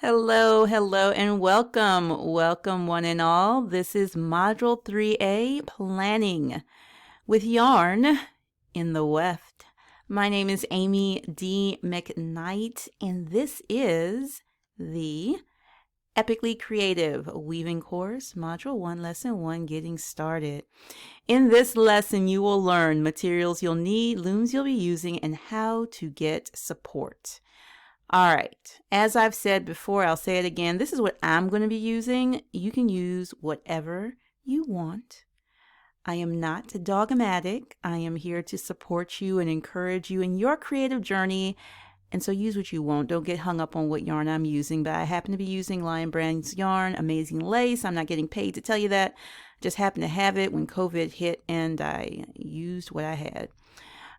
Hello, hello, and welcome. Welcome, one and all. This is Module 3A, Planning with Yarn in the Weft. My name is Amy D. McKnight, and this is the Epically Creative Weaving Course, Module 1, Lesson 1, Getting Started. In this lesson, you will learn materials you'll need, looms you'll be using, and how to get support. All right, as I've said before, I'll say it again. This is what I'm going to be using. You can use whatever you want. I am not dogmatic. I am here to support you and encourage you in your creative journey. And so use what you want. Don't get hung up on what yarn I'm using. But I happen to be using Lion Brand's yarn, amazing lace. I'm not getting paid to tell you that. Just happened to have it when COVID hit and I used what I had.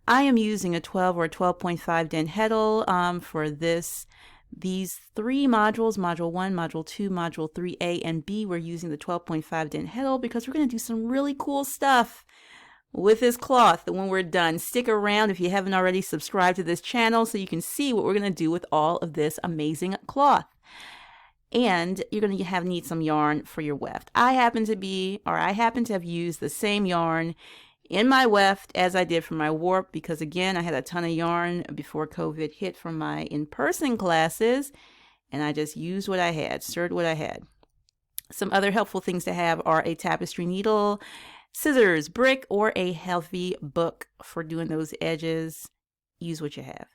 I am using a 12 or 12.5 dent heddle for these three modules, Module 1, Module 2, Module 3A, and B. We're using the 12.5 dent heddle because we're going to do some really cool stuff with this cloth when we're done. Stick around if you haven't already subscribed to this channel so you can see what we're going to do with all of this amazing cloth. And you're going to need some yarn for your weft. I happen to have used the same yarn in my weft as I did for my warp because, again, I had a ton of yarn before COVID hit from my in-person classes, and I just used what I had, stirred what I had. Some other helpful things to have are a tapestry needle, scissors, brick, or a healthy book for doing those edges. Use what you have.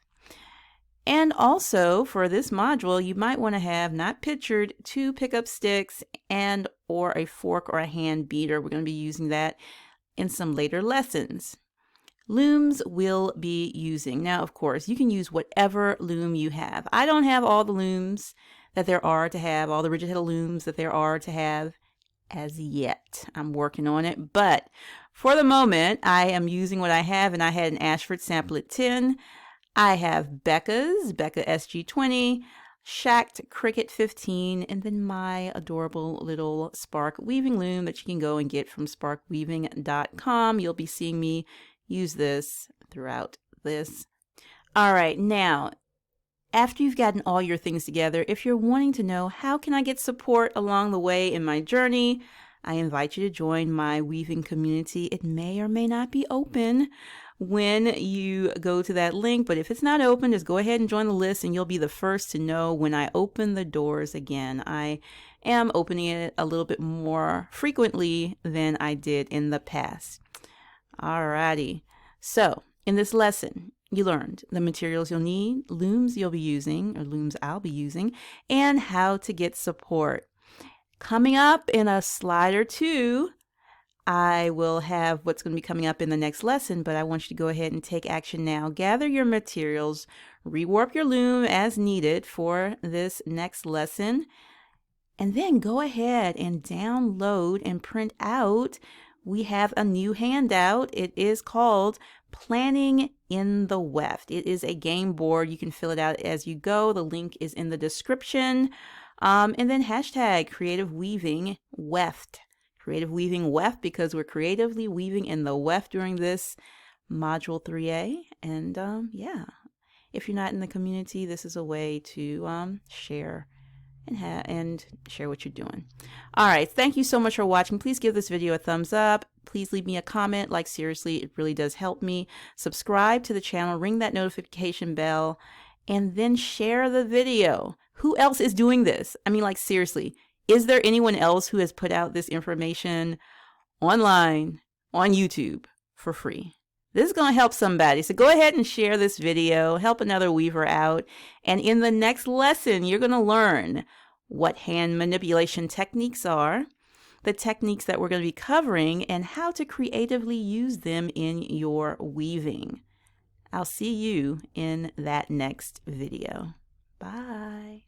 And also, for this module, you might want to have, not pictured, 2 pickup sticks and or a fork or a hand beater. We're going to be using that in some later lessons. Looms we'll be using. Now, of course, you can use whatever loom you have. I don't have all the looms that there are to have, all the rigid heddle looms that there are to have as yet. I'm working on it, but for the moment, I am using what I have, and I had an Ashford sample at 10. I have Becca SG20, Shacked Cricket 15, and then my adorable little Spark weaving loom that you can go and get from sparkweaving.com. You'll be seeing me use this throughout this. All right, now, after you've gotten all your things together, if you're wanting to know how can I get support along the way in my journey, I invite you to join my weaving community. It may or may not be open when you go to that link, but if it's not open, just go ahead and join the list and you'll be the first to know when I open the doors again. I am opening it a little bit more frequently than I did in the past. Alrighty, so in this lesson, you learned the materials you'll need, looms you'll be using, or looms I'll be using, and how to get support. Coming up in a slide or two, I will have what's going to be coming up in the next lesson, but I want you to go ahead and take action now. Gather your materials, rewarp your loom as needed for this next lesson, and then go ahead and download and print out. We have a new handout. It is called Planning in the Weft. It is a game board. You can fill it out as you go. The link is in the description. And then hashtag Creative Weaving Weft. Creative Weaving Weft, because we're creatively weaving in the weft during this Module 3A. And yeah, if you're not in the community, this is a way to share and share what you're doing. All right, thank you so much for watching. Please give this video a thumbs up. Please leave me a comment. Like, seriously, it really does help me. Subscribe to the channel, ring that notification bell, and then share the video. Who else is doing this? I mean, like, seriously, is there anyone else who has put out this information online on YouTube for free? This is going to help somebody. So go ahead and share this video, help another weaver out. And in the next lesson, you're going to learn what hand manipulation techniques are, the techniques that we're going to be covering, and how to creatively use them in your weaving. I'll see you in that next video. Bye.